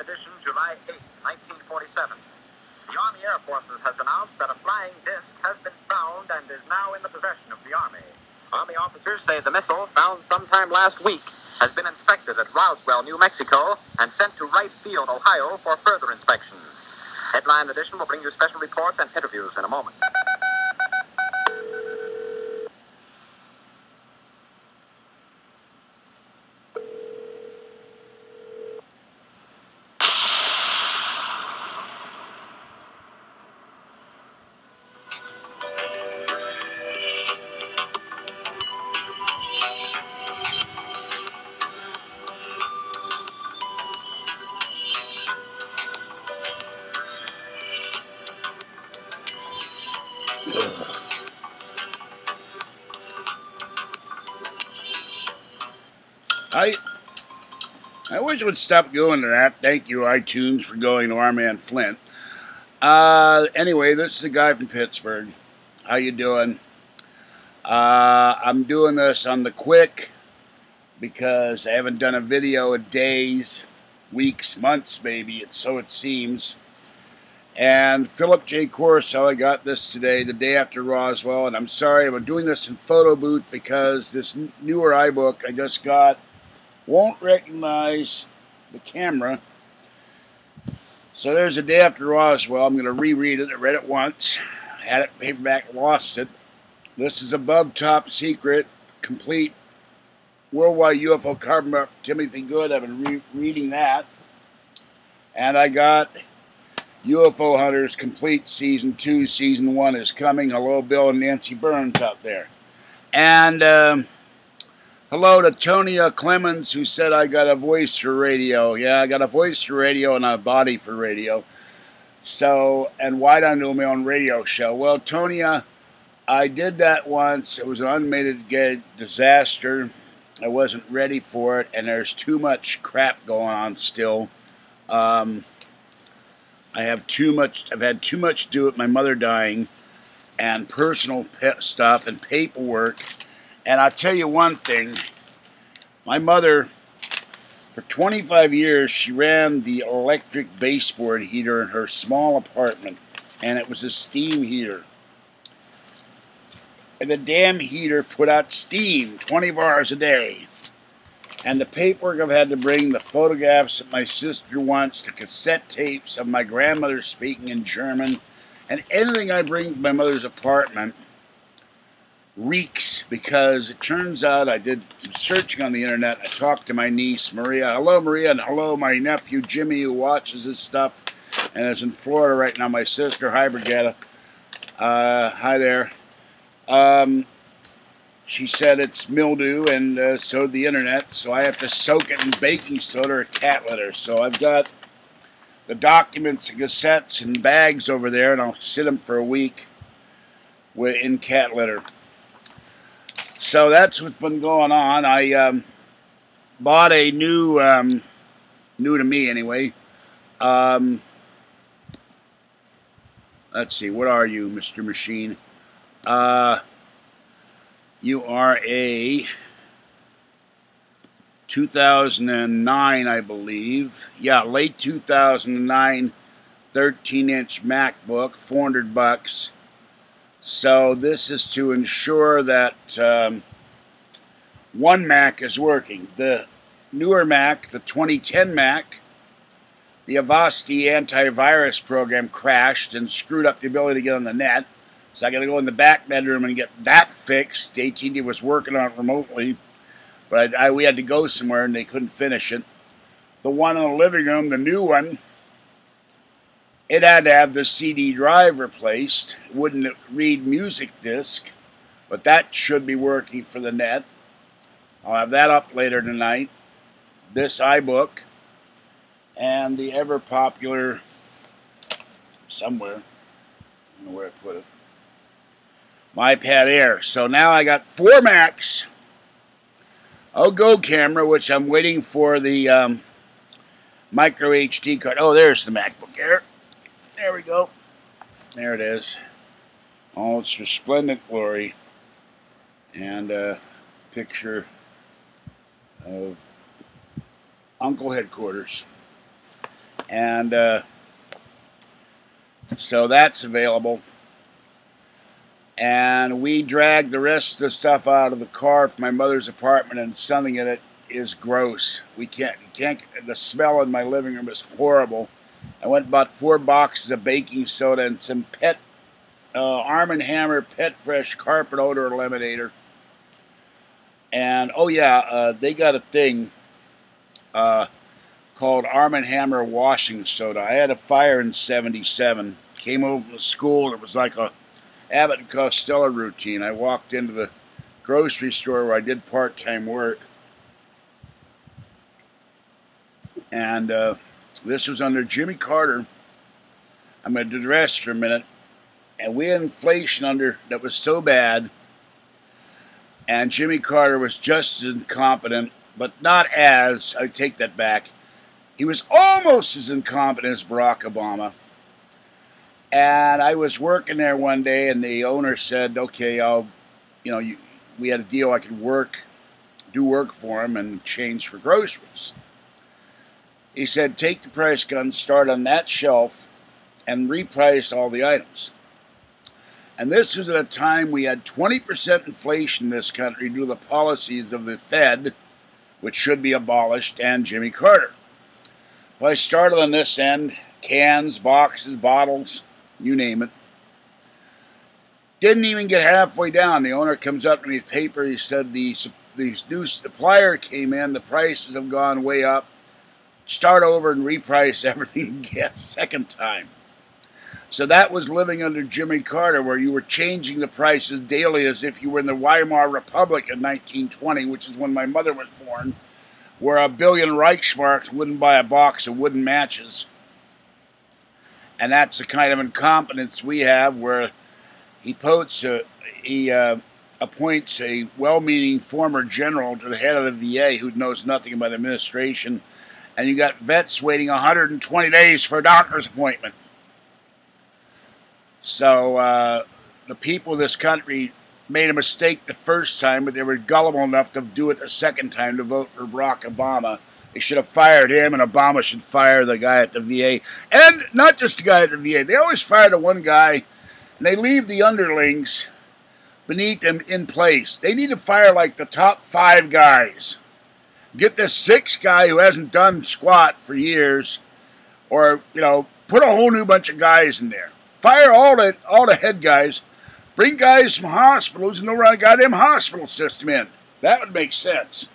edition, July 8, 1947. The Army Air Forces has announced that a flying disc has been found and is now in the possession of the Army. Army officers say the missile, found sometime last week, has been inspected at Roswell, New Mexico, and sent to Wright Field, Ohio, for further inspection. Headline edition will bring you special reports and interviews in a moment. I wish it would stop going to that. Thank you, iTunes, for going to our man Flint. Anyway, this is the guy from Pittsburgh. How you doing? I'm doing this on the quick because I haven't done a video in days, weeks, months maybe, so it seems. And Philip J. Corso, I got this today, the day after Roswell, and I'm sorry, I'm doing this in photo booth because this newer iBook I just got won't recognize the camera. So there's the day after Roswell. I'm going to reread it. I read it once. I had it paperback, lost it. This is Above Top Secret, complete worldwide UFO carbon by Timothy Good. I've been reading that. And I got UFO Hunters complete season 2. Season 1 is coming. Hello, Bill and Nancy Birnes out there. And hello to Tonya Clemens, who said I got a voice for radio. Yeah, I got a voice for radio and a body for radio. So, and why don't I do my own radio show? Well, Tonya, I did that once. It was an unmitigated disaster. I wasn't ready for it, and there's too much crap going on still. I've had too much to do with my mother dying and personal stuff and paperwork. And I'll tell you one thing, my mother, for 25 years, she ran the electric baseboard heater in her small apartment, and it was a steam heater. And the damn heater put out steam 24 hours a day. And the paperwork I've had to bring, the photographs of my sister wants, the cassette tapes of my grandmother speaking in German, and anything I bring to my mother's apartment reeks, because it turns out I did some searching on the internet. I talked to my niece Maria. Hello, Maria, and hello, my nephew Jimmy, who watches this stuff and is in Florida right now. My sister, hi, Brigetta. Hi there. She said it's mildew, and so did the internet, so I have to soak it in baking soda or cat litter. So I've got the documents and cassettes and bags over there, and I'll sit them for a week in cat litter. So that's what's been going on. I bought a new, new to me anyway. Let's see, what are you, Mr. Machine? You are a 2009, I believe. Yeah, late 2009, 13-inch MacBook, $400. So this is to ensure that one Mac is working. The newer Mac, the 2010 Mac, the Avast antivirus program crashed and screwed up the ability to get on the net. So I got to go in the back bedroom and get that fixed. AT&T was working on it remotely, but we had to go somewhere and they couldn't finish it. The one in the living room, the new one, it had to have the CD drive replaced. It wouldn't read music disc, but that should be working for the net. I'll have that up later tonight. This iBook and the ever popular, somewhere, I don't know where I put it, my iPad Air. So now I got 4 Macs. Oh, Go camera, which I'm waiting for the micro HD card. Oh, there's the MacBook Air. There we go. There it is. All its resplendent glory. And a picture of Uncle Headquarters. And so that's available. And we dragged the rest of the stuff out of the car from my mother's apartment, and something in it is gross. We can't, the smell in my living room is horrible. I went and bought 4 boxes of baking soda and some Arm & Hammer Pet Fresh carpet odor eliminator. And, oh yeah, they got a thing called Arm & Hammer washing soda. I had a fire in '77. Came home from school, it was like a Abbott and Costello routine. I walked into the grocery store where I did part-time work. And this was under Jimmy Carter. I'm going to digress for a minute. And we had inflation that was so bad. And Jimmy Carter was just as incompetent, but not as, I take that back. He was almost as incompetent as Barack Obama. And I was working there one day, and the owner said, okay, we had a deal I could do work for him in exchange for groceries. He said, take the price gun, start on that shelf, and reprice all the items. And this was at a time we had 20% inflation in this country due to the policies of the Fed, which should be abolished, and Jimmy Carter. Well, I started on this end, cans, boxes, bottles, you name it. Didn't even get halfway down. The owner comes up to me with paper. He said, the new supplier came in. The prices have gone way up. Start over and reprice everything again, second time. So that was living under Jimmy Carter, where you were changing the prices daily as if you were in the Weimar Republic in 1920, which is when my mother was born, where a billion Reichsmarks wouldn't buy a box of wooden matches. And that's the kind of incompetence we have, where he appoints a well-meaning former general to the head of the VA who knows nothing about administration, and you got vets waiting 120 days for a doctor's appointment. So the people of this country made a mistake the first time, but they were gullible enough to do it a second time to vote for Barack Obama. They should have fired him, and Obama should fire the guy at the VA. And not just the guy at the VA. They always fire the one guy, and they leave the underlings beneath them in place. They need to fire like the top 5 guys. Get this 6th guy who hasn't done squat for years, or, put a whole new bunch of guys in there. Fire all the head guys. Bring guys from hospitals and don't run a goddamn hospital system in. That would make sense.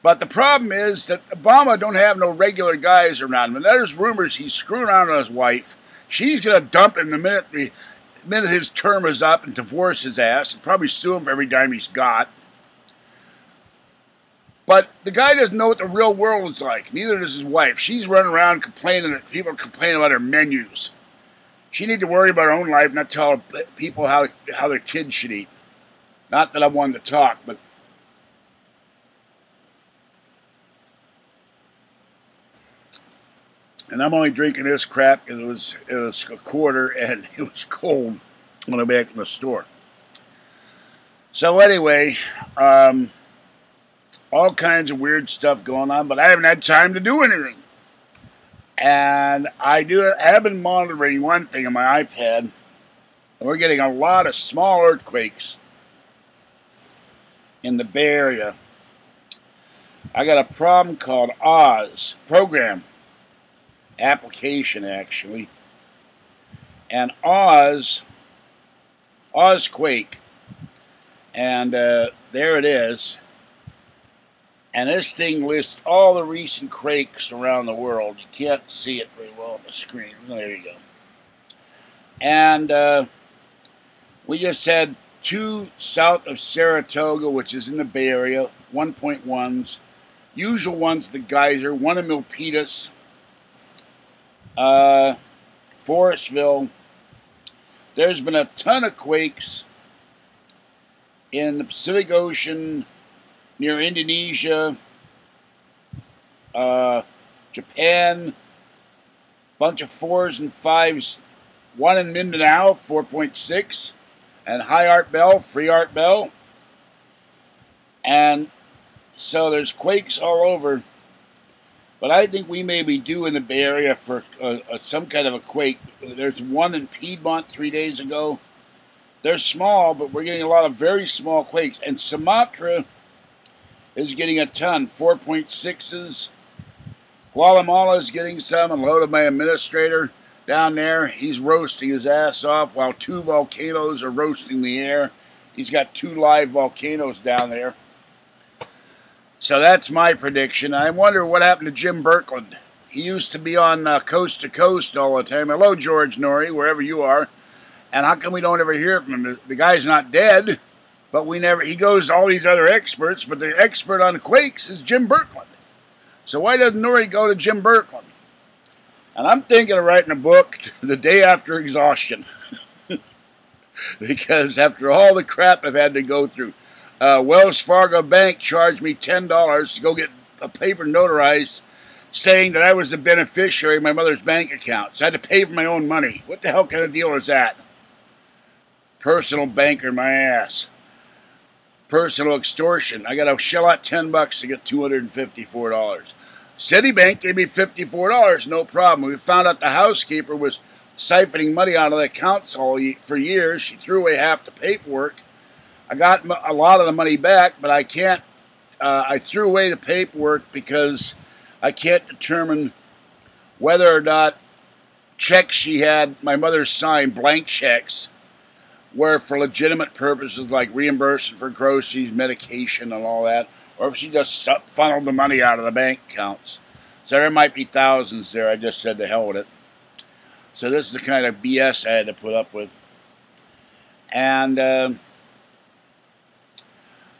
But the problem is that Obama don't have no regular guys around him. And there's rumors he's screwing around on his wife. She's going to dump him the minute his term is up and divorce his ass. And probably sue him for every dime he's got. But the guy doesn't know what the real world is like. Neither does his wife. She's running around complaining that people are complaining about her menus. She needs to worry about her own life, not tell people how their kids should eat. Not that I'm one to talk, but... And I'm only drinking this crap because it was a quarter and it was cold when I went back in the store. So anyway, all kinds of weird stuff going on, but I haven't had time to do anything. And I have been monitoring one thing on my iPad. We're getting a lot of small earthquakes in the Bay Area. I got a problem called Oz, program, application actually. And Ozquake. And there it is. And this thing lists all the recent quakes around the world. You can't see it very well on the screen. There you go. And we just had 2 south of Saratoga, which is in the Bay Area, 1.1s. Usual ones, the Geyser, 1 in Milpitas, Forestville. There's been a ton of quakes in the Pacific Ocean, near Indonesia, Japan, bunch of 4s and 5s, 1 in Mindanao, 4.6, and High Art Bell, Free Art Bell. And so there's quakes all over. But I think we may be due in the Bay Area for some kind of a quake. There's one in Piedmont 3 days ago. They're small, but we're getting a lot of very small quakes. And Sumatra is getting a ton, 4.6s. Guatemala is getting some, and loaded my administrator down there. He's roasting his ass off while 2 volcanoes are roasting the air. He's got 2 live volcanoes down there. So that's my prediction. I wonder what happened to Jim Birkeland. He used to be on Coast to Coast all the time. Hello, George Noory, wherever you are. And how come we don't ever hear from him? The guy's not dead, but we never. He goes to all these other experts, but the expert on quakes is Jim Birkeland. So why doesn't Noory go to Jim Birkeland? And I'm thinking of writing a book the day after exhaustion. Because after all the crap I've had to go through, Wells Fargo Bank charged me $10 to go get a paper notarized saying that I was the beneficiary of my mother's bank account. So I had to pay for my own money. What the hell kind of deal is that? Personal banker, my ass. Personal extortion. I got to shell out $10 to get $254. Citibank gave me $54, no problem. We found out the housekeeper was siphoning money out of the accounts for years. She threw away half the paperwork. I got a lot of the money back, but I can't. I threw away the paperwork because I can't determine whether or not checks she had, my mother signed, blank checks, were for legitimate purposes like reimbursement for groceries, medication, and all that, or if she just funneled the money out of the bank accounts. So there might be thousands there. I just said the hell with it. So this is the kind of BS I had to put up with. And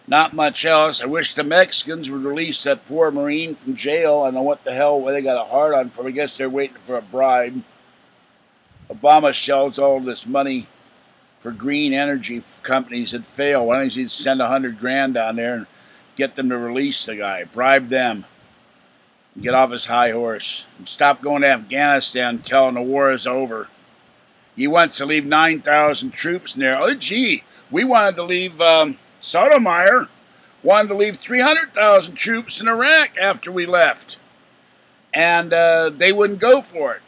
not much else. I wish the Mexicans would release that poor Marine from jail. I don't know what the hell they got a hard on for. I guess they're waiting for a bribe. Obama shells all this money for green energy companies that fail. Why don't you send $100,000 down there and get them to release the guy? Bribe them. Get off his high horse. And stop going to Afghanistan telling the war is over. He wants to leave 9,000 troops in there. Oh, gee. We wanted to leave... Sotomayor wanted to leave 300,000 troops in Iraq after we left. And they wouldn't go for it.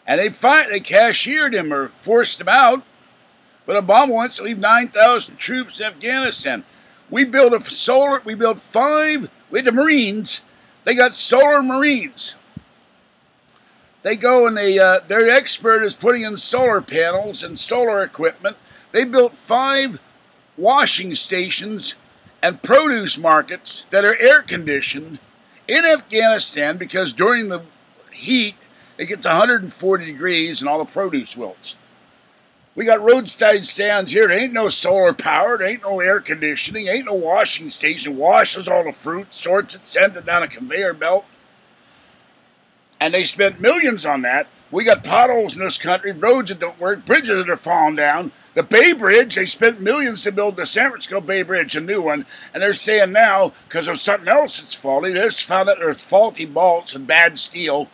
And they cashiered him or forced him out. But Obama wants to leave 9,000 troops in Afghanistan. We built five, we had the Marines. They got solar Marines. They go and their expert is putting in solar panels and solar equipment. They built 5 washing stations and produce markets that are air conditioned in Afghanistan because during the heat it gets 140 degrees and all the produce wilts. We got roadside stands here. There ain't no solar power. There ain't no air conditioning. Ain't no washing station. Washes all the fruit, sorts it, sends it down a conveyor belt. And they spent millions on that. We got potholes in this country, roads that don't work, bridges that are falling down. The Bay Bridge, they spent millions to build the San Francisco Bay Bridge, a new one. And they're saying now, because of something else that's faulty, they just found out there's faulty bolts and bad steel.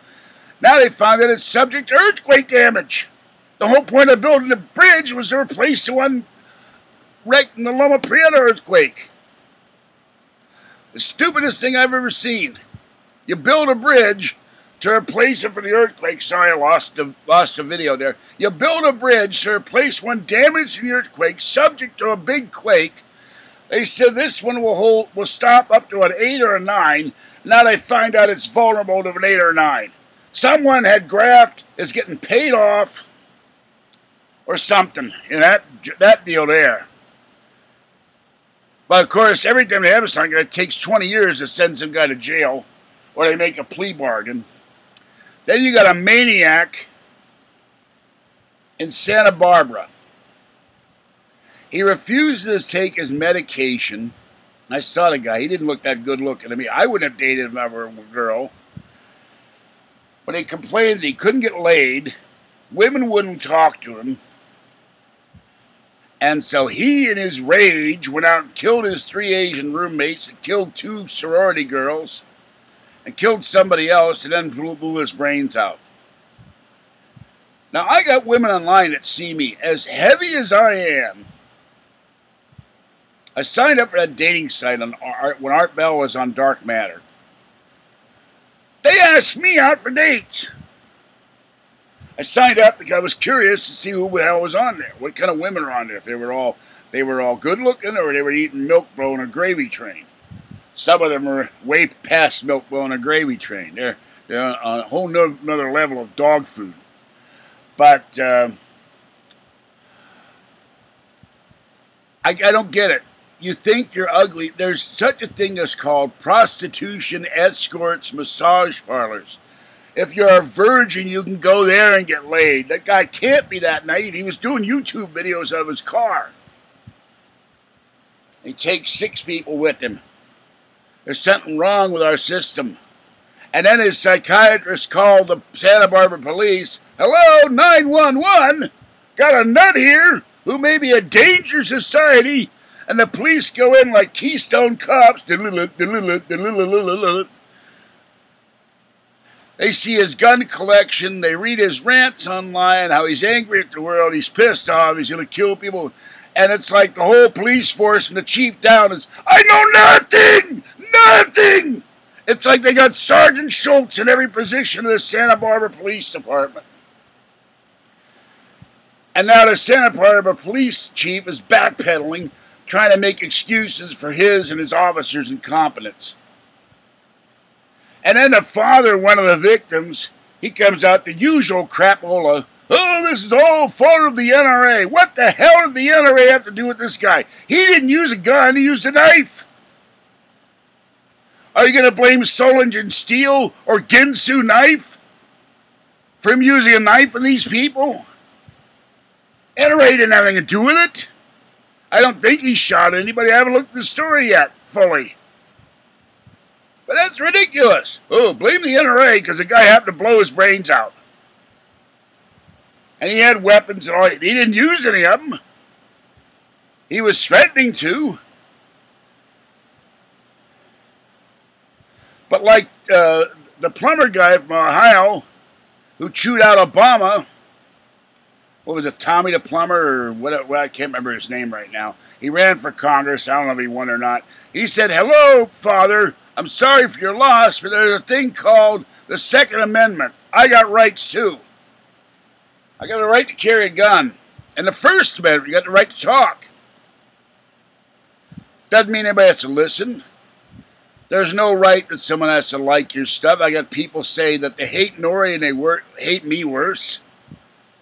Now they found that it's subject to earthquake damage. The whole point of building the bridge was to replace the one wrecked in the Loma Prieta earthquake. The stupidest thing I've ever seen. You build a bridge to replace it for the earthquake. Sorry, I lost the video there. You build a bridge to replace one damaged in the earthquake, subject to a big quake. They said this one will stop up to an 8 or a 9. Now they find out it's vulnerable to an 8 or 9. Someone had graft, is getting paid off, or something in that deal there. But of course, every time they have something, it takes 20 years to send some guy to jail, or they make a plea bargain. Then you got a maniac in Santa Barbara. He refuses to take his medication. I saw the guy. He didn't look that good looking to me. I wouldn't have dated him if I were a girl. But he complained that he couldn't get laid. Women wouldn't talk to him. And so he, in his rage, went out and killed his 3 Asian roommates and killed 2 sorority girls and killed somebody else and then blew his brains out. Now, I got women online that see me as heavy as I am. I signed up for that dating site when Art Bell was on Dark Matter. They asked me out for dates. I signed up because I was curious to see who the hell was on there. What kind of women were on there. If they were all good looking, or they were eating milk bro on a gravy train. Some of them were way past milk bro on a gravy train. They're on a whole nother level of dog food. But I don't get it. You think you're ugly. There's such a thing as called prostitution, escorts, massage parlors. If you're a virgin, you can go there and get laid. That guy can't be that naive. He was doing YouTube videos of his car. He takes 6 people with him. There's something wrong with our system. And then his psychiatrist called the Santa Barbara police. Hello, 911. Got a nut here who may be a danger to society. And the police go in like Keystone Cops. They see his gun collection. They read his rants online, how he's angry at the world. He's pissed off. He's going to kill people. And it's like the whole police force from the chief down is, I know nothing! Nothing! It's like they got Sergeant Schultz in every position of the Santa Barbara Police Department. And now the Santa Barbara Police Chief is backpedaling, trying to make excuses for his and his officers' incompetence. And then the father, one of the victims, he comes out the usual crapola. Oh, this is all fault of the NRA. What the hell did the NRA have to do with this guy? He didn't use a gun, he used a knife. Are you going to blame Solingen Steel or Ginsu Knife for him using a knife on these people? NRA didn't have anything to do with it. I don't think he shot anybody. I haven't looked at the story yet, fully. But that's ridiculous. Oh, blame the NRA because the guy happened to blow his brains out. And he had weapons and all. He didn't use any of them. He was threatening to. But like the plumber guy from Ohio who chewed out Obama, what was it, Tommy the plumber or what? I can't remember his name right now. He ran for Congress. I don't know if he won or not. He said, hello, Father. I'm sorry for your loss, but there's a thing called the Second Amendment. I got rights too. I got the right to carry a gun. And the First Amendment, you got the right to talk. Doesn't mean anybody has to listen. There's no right that someone has to like your stuff. I got people say that they hate Noory and they hate me worse.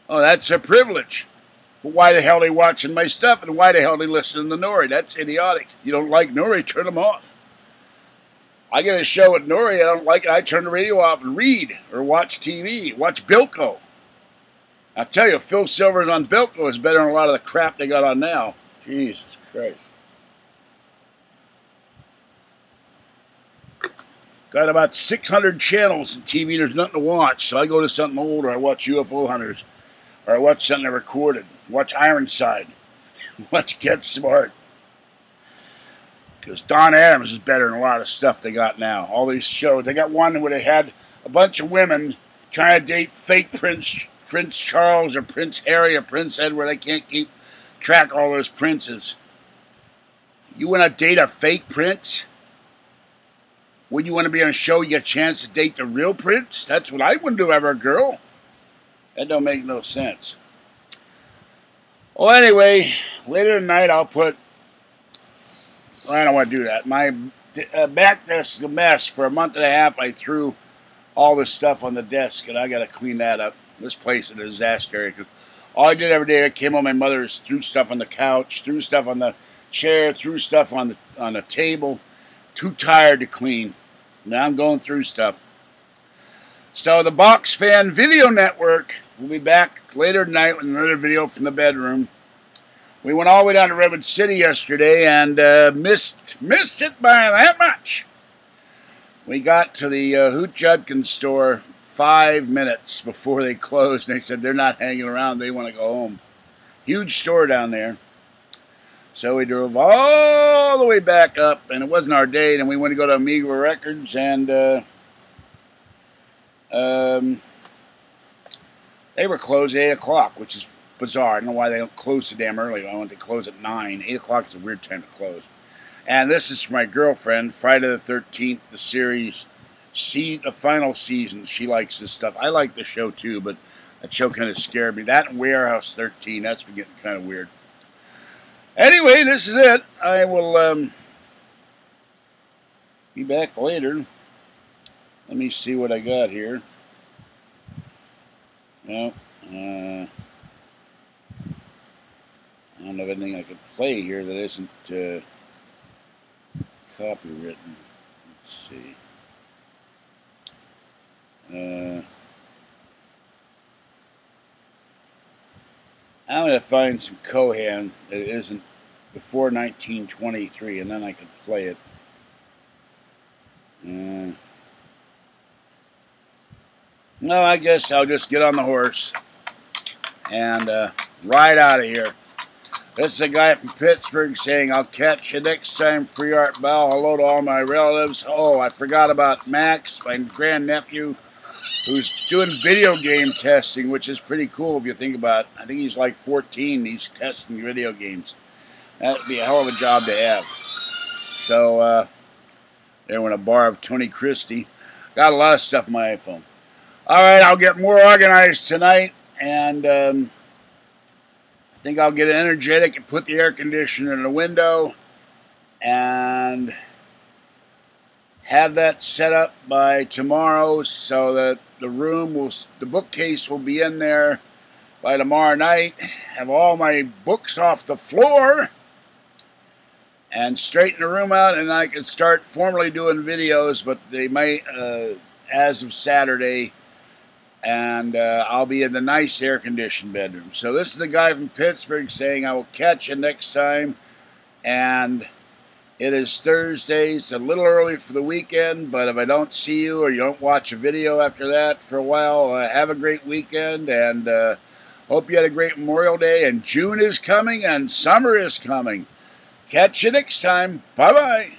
Oh, that's a privilege. But why the hell are they watching my stuff and why the hell are they listening to Noory? That's idiotic. You don't like Noory, turn them off. I get a show with Noory, I don't like it, I turn the radio off and read or watch TV, watch Bilko. I'll tell you, Phil Silver's on Bilko is better than a lot of the crap they got on now. Jesus Christ. Got about 600 channels in TV. There's nothing to watch. So I go to something old, or I watch UFO Hunters. Or I watch something I recorded. Watch Ironside. Watch Get Smart. Because Don Adams is better than a lot of stuff they got now. All these shows. They got one where they had a bunch of women trying to date fake Prince Charles or Prince Harry or Prince Edward. They can't keep track of all those princes. You want to date a fake prince? Would you want to be on a show you get a chance to date the real prince? That's what I wouldn't do ever, girl. That don't make no sense. Well, anyway, later tonight I'll put... Well, I don't want to do that. My back desk is a mess. For a month and a half, I threw all this stuff on the desk, and I got to clean that up. This place is a disaster. Cause all I did every day, I came home, my mother threw stuff on the couch, threw stuff on the chair, threw stuff on the table. Too tired to clean. Now I'm going through stuff. So the Box Fan Video Network will be back later tonight with another video from the bedroom. We went all the way down to Redwood City yesterday and missed it by that much. We got to the Hoot Judkins store 5 minutes before they closed. And they said they're not hanging around. They want to go home. Huge store down there. So we drove all the way back up, and it wasn't our day. And we went to go to Amiga Records, and they were closed at 8 o'clock, which is bizarre. I don't know why they don't close so damn early. I want to close at 9. 8 o'clock is a weird time to close. And this is for my girlfriend, Friday the 13th, the series see the final season. She likes this stuff. I like the show too, but that show kind of scared me. That and Warehouse 13, that's been getting kind of weird. Anyway, this is it. I will be back later. Let me see what I got here. No, I don't have anything I could play here that isn't copywritten. Let's see. I'm going to find some Cohan that isn't before 1923, and then I can play it. No, I guess I'll just get on the horse and ride out of here. This is a guy from Pittsburgh saying, I'll catch you next time, Free Art Bell. Hello to all my relatives. Oh, I forgot about Max, my grandnephew, who's doing video game testing, which is pretty cool if you think about it. I think he's like 14. He's testing video games. That'd be a hell of a job to have. So, there went a bar of Tony Christie. Got a lot of stuff on my iPhone. All right, I'll get more organized tonight, and I think I'll get energetic and put the air conditioner in the window and have that set up by tomorrow so that the bookcase will be in there by tomorrow night. Have all my books off the floor and straighten the room out, and I can start formally doing videos, but they might, as of Saturday, and I'll be in the nice air-conditioned bedroom. So this is the guy from Pittsburgh saying, I will catch you next time, and it is Thursday. It's a little early for the weekend, but if I don't see you or you don't watch a video after that for a while, have a great weekend, and hope you had a great Memorial Day, and June is coming, and summer is coming. Catch you next time. Bye-bye.